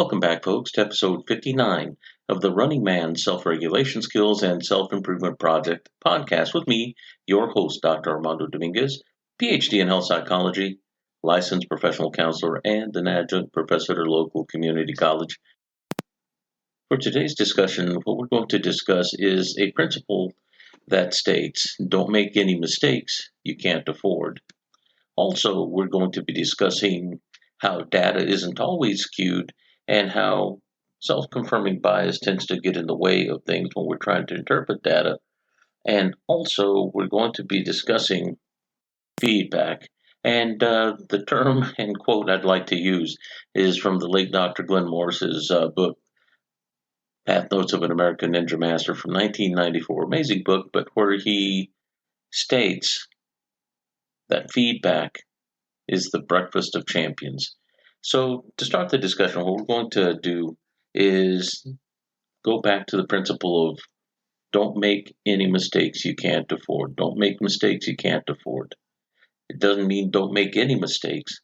Welcome back, folks, to episode 59 of the Running Man Self-Regulation Skills and Self-Improvement Project podcast with me, your host, Dr. Armando Dominguez, PhD in health psychology, licensed professional counselor, and an adjunct professor at a local community college. For today's discussion, what we're going to discuss is a principle that states, don't make any mistakes you can't afford. Also, we're going to be discussing how data isn't always skewed and how self-confirming bias tends to get in the way of things when we're trying to interpret data. And also, we're going to be discussing feedback. And the term and quote I'd like to use is from the late Dr. Glenn Morris's book, Path Notes of an American Ninja Master from 1994. Amazing book, but where he states that feedback is the breakfast of champions. So to start the discussion, what we're going to do is go back to the principle of don't make any mistakes you can't afford. Don't make mistakes you can't afford. It doesn't mean don't make any mistakes,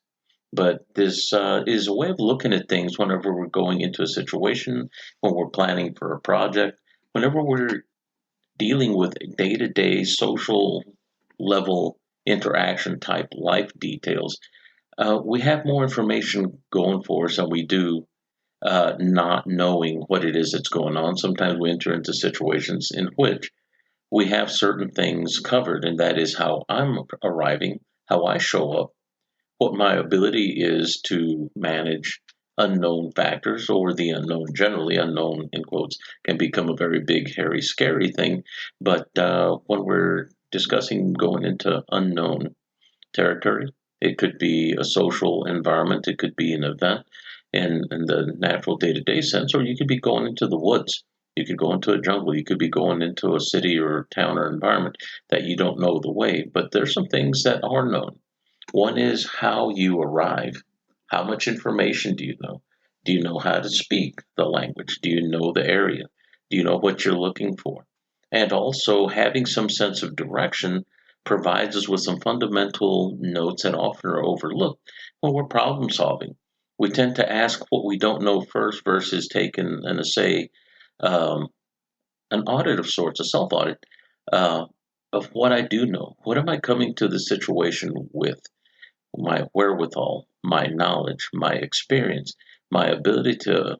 but this is a way of looking at things whenever we're going into a situation, when we're planning for a project, whenever we're dealing with day-to-day social level interaction type life details. We have more information going for us than we do not knowing what it is that's going on. Sometimes we enter into situations in which we have certain things covered, and that is how I'm arriving, how I show up, what my ability is to manage unknown factors, or the unknown. Generally, unknown, in quotes, can become a very big, hairy, scary thing. But when we're discussing going into unknown territory, it could be a social environment, it could be an event in the natural day-to-day sense, or you could be going into the woods. You could go into a jungle. You could be going into a city or town or environment that you don't know the way. But there's some things that are known. One is how you arrive. How much information do you know? Do you know how to speak the language? Do you know the area? Do you know what you're looking for? And also having some sense of direction provides us with some fundamental notes that often are overlooked when we're problem solving. We tend to ask what we don't know first versus take an audit of sorts, a self-audit of what I do know. What am I coming to the situation with? My wherewithal, my knowledge, my experience, my ability to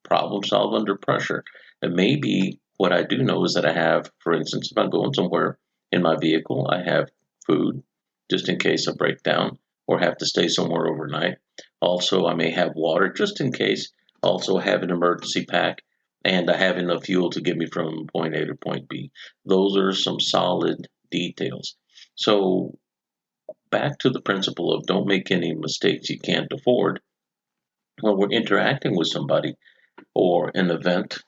problem solve under pressure. And maybe what I do know is that I have, for instance, if I'm going somewhere in my vehicle, I have food just in case I break down or have to stay somewhere overnight. Also, I may have water just in case. Also, have an emergency pack, and I have enough fuel to get me from point A to point B. Those are some solid details. So back to the principle of don't make any mistakes you can't afford. When we're interacting with somebody or an event,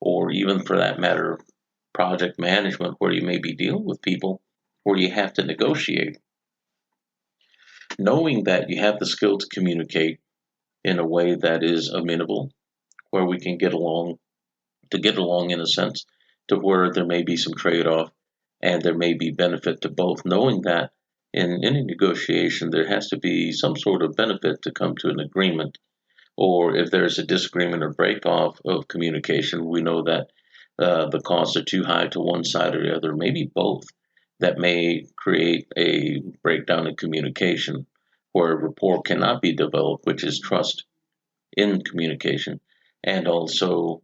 or even for that matter, project management, where you may be dealing with people where you have to negotiate, knowing that you have the skill to communicate in a way that is amenable, where we can get along in a sense, to where there may be some trade-off and there may be benefit to both, knowing that in any negotiation there has to be some sort of benefit to come to an agreement. Or if there's a disagreement or break-off of communication, we know that the costs are too high to one side or the other, maybe both, that may create a breakdown in communication where rapport cannot be developed, which is trust in communication, and also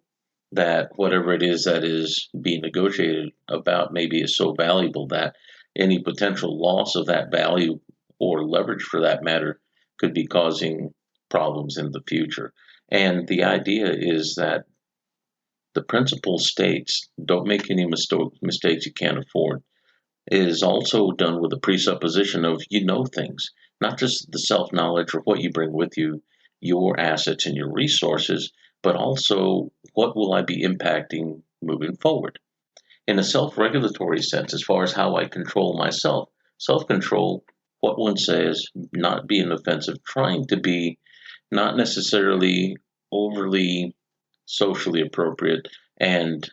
that whatever it is that is being negotiated about maybe is so valuable that any potential loss of that value or leverage for that matter could be causing problems in the future. And the idea is that the principle states don't make any mistakes you can't afford. It is also done with the presupposition of you know things, not just the self-knowledge or what you bring with you, your assets and your resources, but also what will I be impacting moving forward. In a self-regulatory sense, as far as how I control myself, self-control, what one says, not being offensive, trying to be not necessarily overly socially appropriate and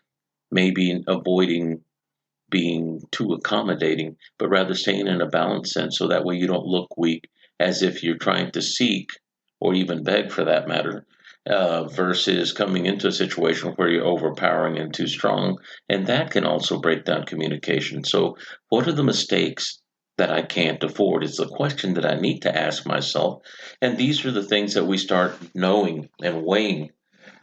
maybe avoiding being too accommodating, but rather staying in a balanced sense so that way you don't look weak as if you're trying to seek or even beg for that matter versus coming into a situation where you're overpowering and too strong. And that can also break down communication. So, what are the mistakes that I can't afford? It's the question that I need to ask myself. And these are the things that we start knowing and weighing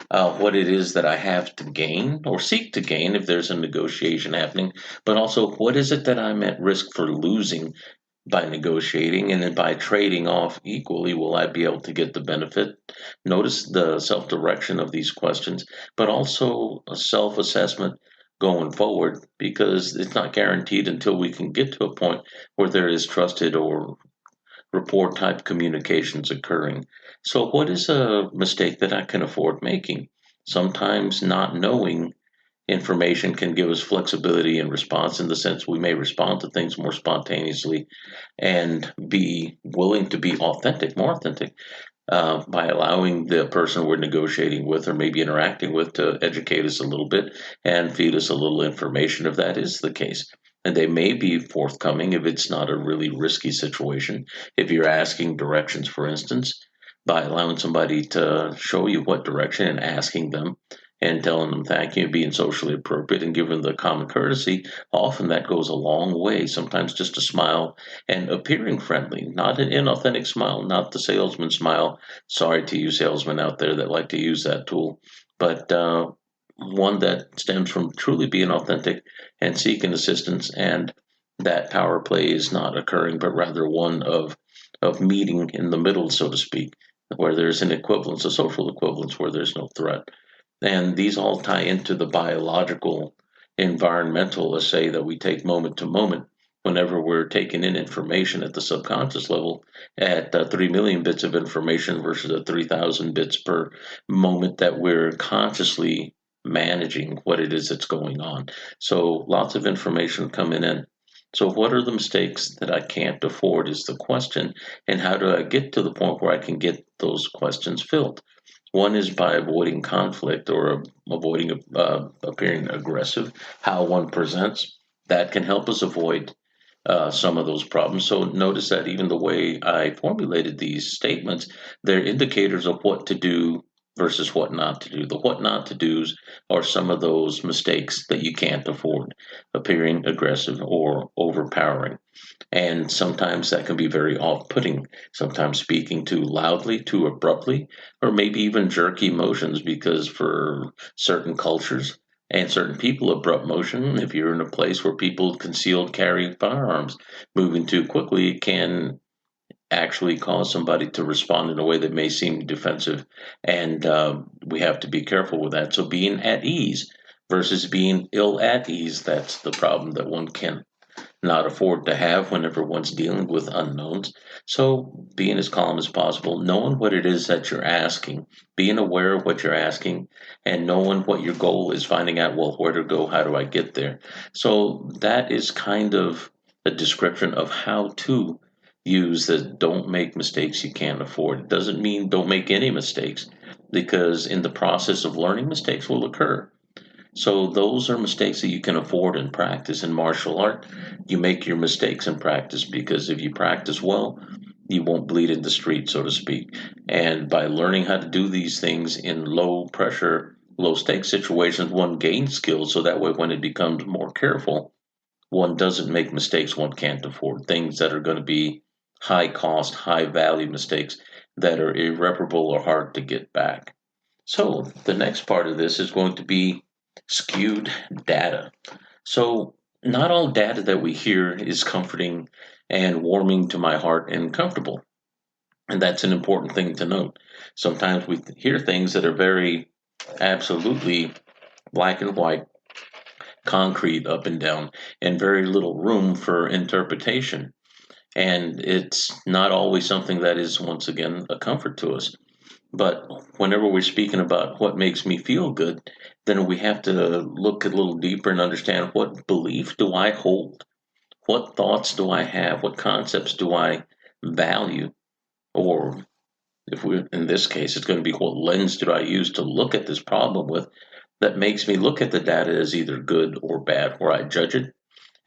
what it is that I have to gain or seek to gain if there's a negotiation happening, but also what is it that I'm at risk for losing by negotiating, and then by trading off equally, will I be able to get the benefit? Notice the self direction of these questions, but also a self assessment going forward, because it's not guaranteed until we can get to a point where there is trusted or rapport type communications occurring. So, what is a mistake that I can afford making? Sometimes not knowing information can give us flexibility in response, in the sense we may respond to things more spontaneously and be willing to be authentic, more authentic, by allowing the person we're negotiating with or maybe interacting with to educate us a little bit and feed us a little information if that is the case. And they may be forthcoming if it's not a really risky situation. If you're asking directions, for instance, by allowing somebody to show you what direction and asking them and telling them thank you, being socially appropriate and giving the common courtesy, often that goes a long way. Sometimes just a smile and appearing friendly, not an inauthentic smile, not the salesman smile. Sorry to you salesmen out there that like to use that tool, but one that stems from truly being authentic and seeking assistance, and that power play is not occurring, but rather one of meeting in the middle, so to speak, where there's an equivalence, a social equivalence, where there's no threat. And these all tie into the biological, environmental assay that we take moment to moment whenever we're taking in information at the subconscious level at 3 million bits of information versus 3,000 bits per moment that we're consciously managing what it is that's going on. So lots of information coming in. So, what are the mistakes that I can't afford is the question, and how do I get to the point where I can get those questions filled? One is by avoiding conflict or avoiding appearing aggressive, how one presents. That can help us avoid some of those problems. So notice that even the way I formulated these statements, they're indicators of what to do versus what not to do. The what not to do's are some of those mistakes that you can't afford, appearing aggressive or overpowering. And sometimes that can be very off putting, sometimes speaking too loudly, too abruptly, or maybe even jerky motions, because for certain cultures and certain people, abrupt motion, if you're in a place where people concealed carry firearms, moving too quickly can actually cause somebody to respond in a way that may seem defensive. And we have to be careful with that. So being at ease versus being ill at ease, that's the problem that one can not afford to have whenever one's dealing with unknowns. So, being as calm as possible, knowing what it is that you're asking, being aware of what you're asking, and knowing what your goal is, finding out, well, where to go, how do I get there? So, that is kind of a description of how to use the don't make mistakes you can't afford. It doesn't mean don't make any mistakes, because in the process of learning, mistakes will occur. So those are mistakes that you can afford in practice. In martial art, you make your mistakes in practice, because if you practice well, you won't bleed in the street, so to speak. And by learning how to do these things in low pressure, low stakes situations, one gains skills. So that way, when it becomes more careful, one doesn't make mistakes one can't afford, things that are going to be high cost, high value mistakes that are irreparable or hard to get back. So the next part of this is going to be skewed data. So not all data that we hear is comforting and warming to my heart and comfortable. And that's an important thing to note. Sometimes we hear things that are very absolutely black and white, concrete up and down, and very little room for interpretation. And it's not always something that is, once again, a comfort to us. But whenever we're speaking about what makes me feel good, then we have to look a little deeper and understand, what belief do I hold? What thoughts do I have? What concepts do I value? Or if we're in this case, it's going to be, what lens do I use to look at this problem with, that makes me look at the data as either good or bad, where I judge it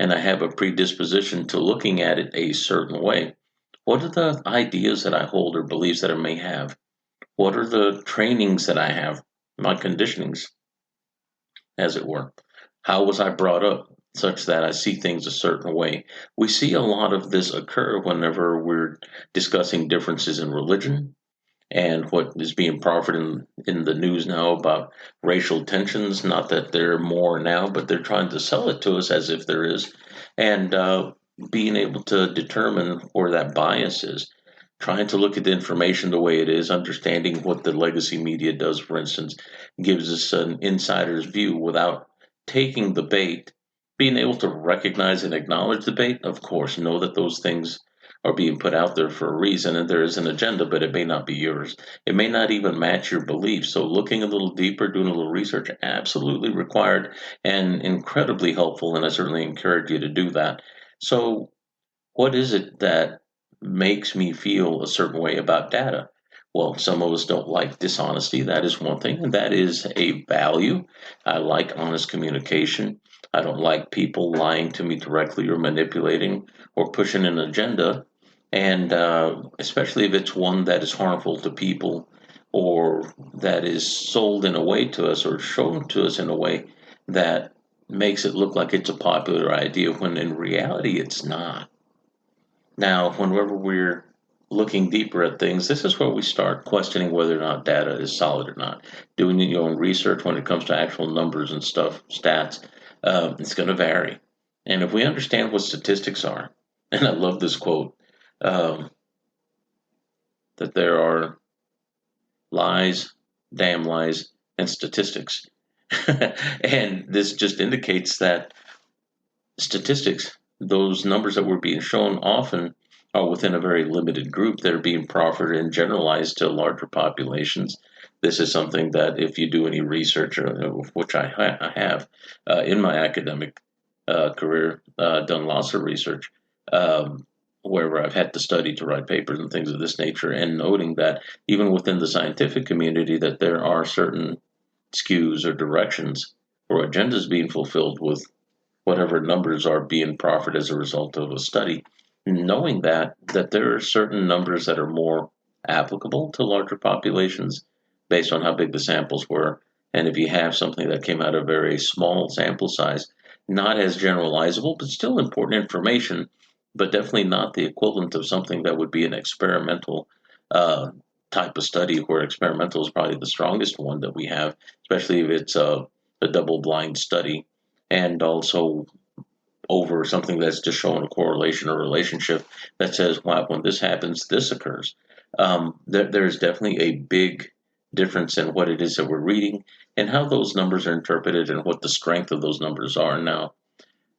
and I have a predisposition to looking at it a certain way. What are the ideas that I hold or beliefs that I may have? What are the trainings that I have, my conditionings, as it were? How was I brought up such that I see things a certain way? We see a lot of this occur whenever we're discussing differences in religion and what is being proffered in the news now about racial tensions. Not that there are more now, but they're trying to sell it to us as if there is. And being able to determine where that bias is, trying to look at the information the way it is, understanding what the legacy media does, for instance, gives us an insider's view without taking the bait, being able to recognize and acknowledge the bait, of course, know that those things are being put out there for a reason and there is an agenda, but it may not be yours. It may not even match your beliefs. So looking a little deeper, doing a little research, absolutely required and incredibly helpful. And I certainly encourage you to do that. So what is it that makes me feel a certain way about data? Well, some of us don't like dishonesty. That is one thing, and that is a value. I like honest communication. I don't like people lying to me directly or manipulating or pushing an agenda, and especially if it's one that is harmful to people or that is sold in a way to us or shown to us in a way that makes it look like it's a popular idea when in reality it's not. Now, whenever we're looking deeper at things, this is where we start questioning whether or not data is solid or not. Doing your own research when it comes to actual numbers and stuff, stats, it's going to vary. And if we understand what statistics are, and I love this quote, um, that there are lies, damn lies, and statistics. And this just indicates that statistics, those numbers that were being shown often are within a very limited group that are being proffered and generalized to larger populations. This is something that if you do any research, which I have in my academic career, done lots of research, where I've had to study to write papers and things of this nature, and noting that even within the scientific community that there are certain skews or directions or agendas being fulfilled with whatever numbers are being proffered as a result of a study, knowing that there are certain numbers that are more applicable to larger populations based on how big the samples were. And if you have something that came out of a very small sample size, not as generalizable, but still important information, but definitely not the equivalent of something that would be an experimental uh, type of study, where experimental is probably the strongest one that we have, especially if it's a double blind study and also over something that's just showing a correlation or relationship that says, wow, when this happens, this occurs. There's definitely a big difference in what it is that we're reading and how those numbers are interpreted and what the strength of those numbers are. Now,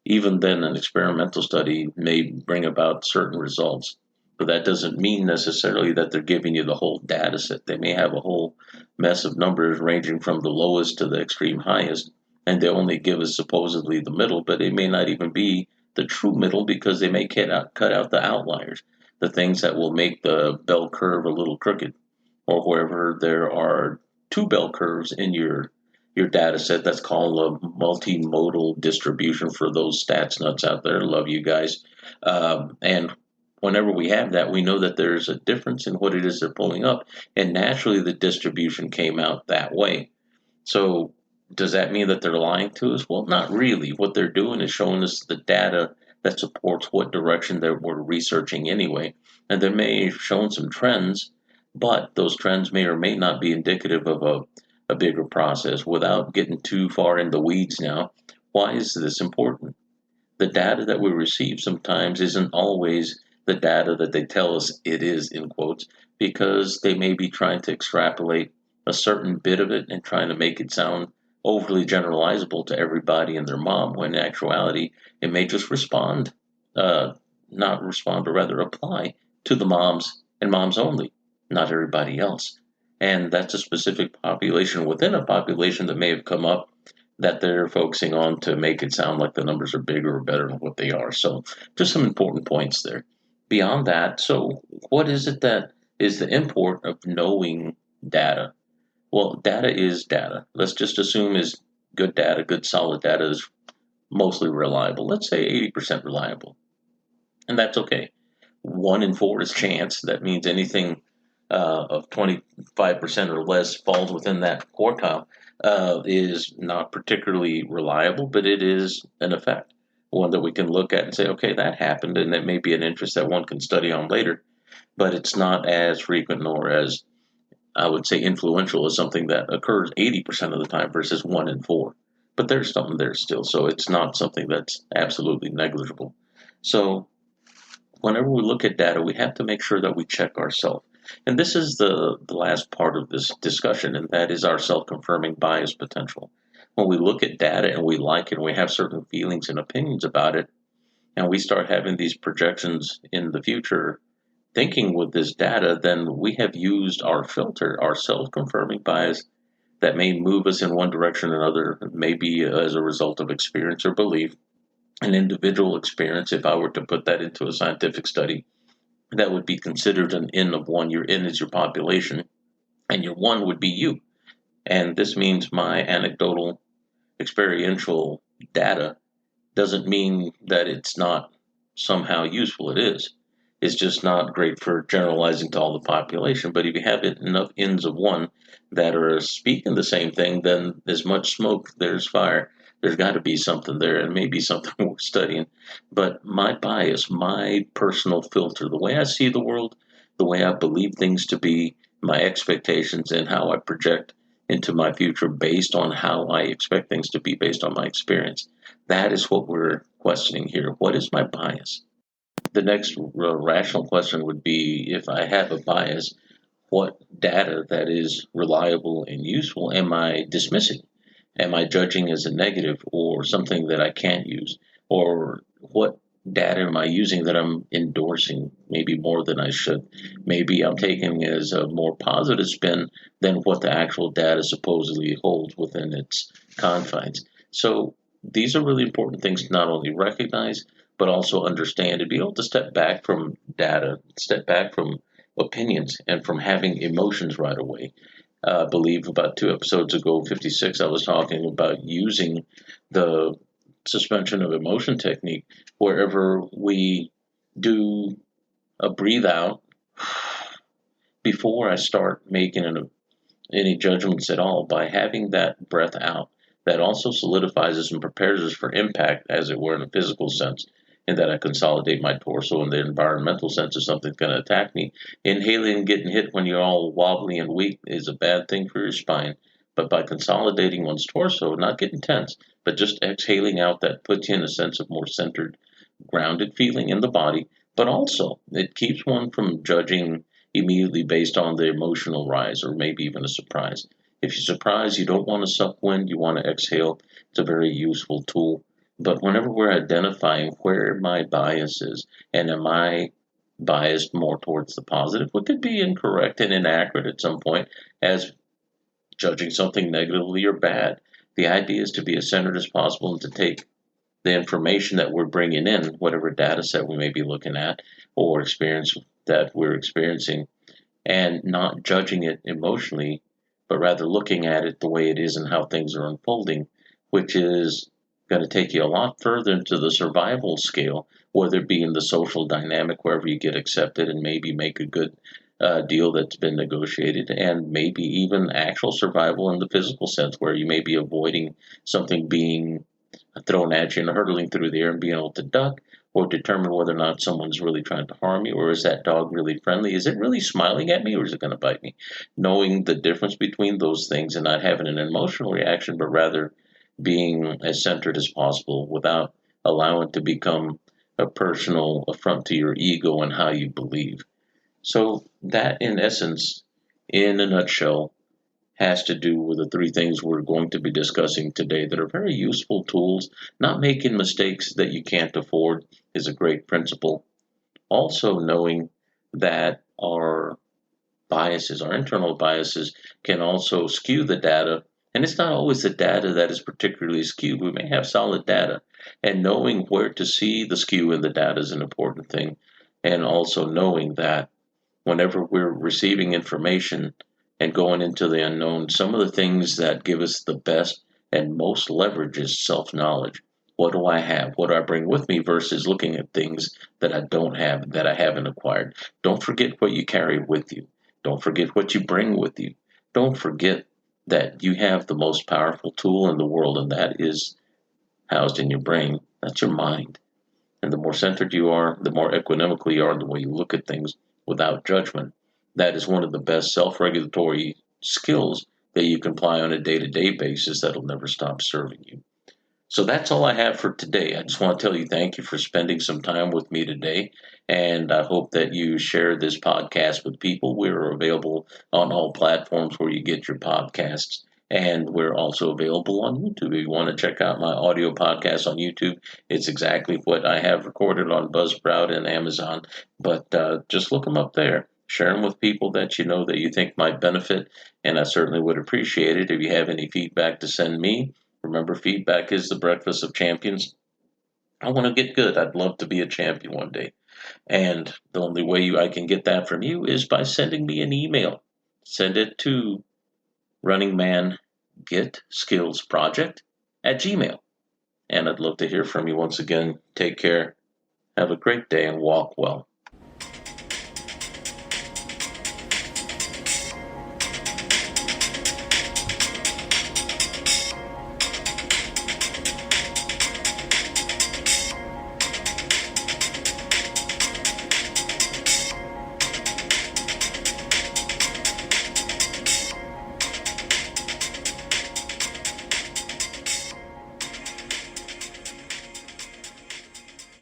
even then, an experimental study may bring about certain results, but that doesn't mean necessarily that they're giving you the whole data set. They may have a whole mess of numbers ranging from the lowest to the extreme highest, and they only give us supposedly the middle, but it may not even be the true middle because they may cut out the outliers, the things that will make the bell curve a little crooked, or wherever there are two bell curves in your data set. That's called a multimodal distribution for those stats nuts out there. Love you guys. And whenever we have that, we know that there's a difference in what it is they're pulling up. And naturally, the distribution came out that way. So does that mean that they're lying to us? Well, not really. What they're doing is showing us the data that supports what direction that we're researching anyway. And they may have shown some trends, but those trends may or may not be indicative of a bigger process. Without getting too far in the weeds now, why is this important? The data that we receive sometimes isn't always the data that they tell us it is, in quotes, because they may be trying to extrapolate a certain bit of it and trying to make it sound overly generalizable to everybody and their mom, when in actuality, it may just uh, not respond, but rather apply to the moms and moms only, not everybody else. And that's a specific population within a population that may have come up that they're focusing on to make it sound like the numbers are bigger or better than what they are. So, just some important points there. Beyond that, so what is it that is the import of knowing data? Well, data is data. Let's just assume is good data, good solid data is mostly reliable. Let's say 80% reliable. And that's okay. 1 in 4 is chance. That means anything of 25% or less falls within that quartile is not particularly reliable, but it is an effect, one that we can look at and say, okay, that happened, and that may be an interest that one can study on later, but it's not as frequent nor as, I would say, influential as something that occurs 80% of the time versus 1 in 4. But there's something there still, so it's not something that's absolutely negligible. So whenever we look at data, we have to make sure that we check ourselves. And this is the last part of this discussion, and that is our self-confirming bias potential. When we look at data and we like it and we have certain feelings and opinions about it, and we start having these projections in the future, thinking with this data, then we have used our filter, our self-confirming bias, that may move us in one direction or another, maybe as a result of experience or belief, an individual experience. If I were to put that into a scientific study, that would be considered an N of one. Your N is your population, and your one would be you. And this means my anecdotal experiential data doesn't mean that it's not somehow useful. It is. It's just not great for generalizing to all the population. But if you have enough N's of one that are speaking the same thing, then as much smoke, there's fire. There's got to be something there, and maybe something worth studying. But my bias, my personal filter, the way I see the world, the way I believe things to be, my expectations, and how I project into my future based on how I expect things to be based on my experience. That is what we're questioning here. What is my bias? The next rational question would be, if I have a bias, what data that is reliable and useful am I dismissing? Am I judging as a negative or something that I can't use? Or what data am I using that I'm endorsing maybe more than I should? Maybe I'm taking as a more positive spin than what the actual data supposedly holds within its confines. So these are really important things to not only recognize, but also understand and be able to step back from data, step back from opinions, and from having emotions right away. I believe about 2 episodes ago, 56, I was talking about using the suspension of emotion technique wherever we do a breathe out before I start making any judgments at all. By having that breath out, that also solidifies us and prepares us for impact, as it were, in a physical sense, and that I consolidate my torso. In the environmental sense, if something's going to attack me, inhaling and getting hit when you're all wobbly and weak is a bad thing for your spine. But by consolidating one's torso, not getting tense, but just exhaling out, that puts you in a sense of more centered, grounded feeling in the body. But also, it keeps one from judging immediately based on the emotional rise or maybe even a surprise. If you're surprised, you don't want to suck wind, you want to exhale. It's a very useful tool. But whenever we're identifying where my bias is, and am I biased more towards the positive, what could be incorrect and inaccurate at some point as judging something negatively or bad. The idea is to be as centered as possible and to take the information that we're bringing in, whatever data set we may be looking at or experience that we're experiencing, and not judging it emotionally, but rather looking at it the way it is and how things are unfolding, which is going to take you a lot further into the survival scale, whether it be in the social dynamic, wherever you get accepted and maybe make a good deal that's been negotiated, and maybe even actual survival in the physical sense, where you may be avoiding something being thrown at you and hurtling through the air and being able to duck, or determine whether or not someone's really trying to harm you, or is that dog really friendly? Is it really smiling at me, or is it going to bite me? Knowing the difference between those things and not having an emotional reaction, but rather being as centered as possible without allowing it to become a personal affront to your ego and how you believe. So that, in essence, in a nutshell, has to do with the three things we're going to be discussing today that are very useful tools. Not making mistakes that you can't afford is a great principle. Also knowing that our biases, our internal biases, can also skew the data. And it's not always the data that is particularly skewed. We may have solid data. And knowing where to see the skew in the data is an important thing. And also knowing that whenever we're receiving information and going into the unknown, some of the things that give us the best and most leverage is self-knowledge. What do I have? What do I bring with me versus looking at things that I don't have, that I haven't acquired? Don't forget what you carry with you. Don't forget what you bring with you. Don't forget that you have the most powerful tool in the world, and that is housed in your brain. That's your mind. And the more centered you are, the more equanimous you are in the way you look at things without judgment. That is one of the best self regulatory skills that you can apply on a day to day basis that'll never stop serving you. So that's all I have for today. I just want to tell you thank you for spending some time with me today. And I hope that you share this podcast with people. We're available on all platforms where you get your podcasts. And we're also available on YouTube. If you want to check out my audio podcast on YouTube, it's exactly what I have recorded on Buzzsprout and Amazon. But just look them up there. Share them with people that you know that you think might benefit. And I certainly would appreciate it if you have any feedback to send me. Remember, feedback is the breakfast of champions. I want to get good. I'd love to be a champion one day. And the only way I can get that from you is by sending me an email. Send it to runningmangetskillsproject at Gmail. And I'd love to hear from you once again. Take care. Have a great day and walk well.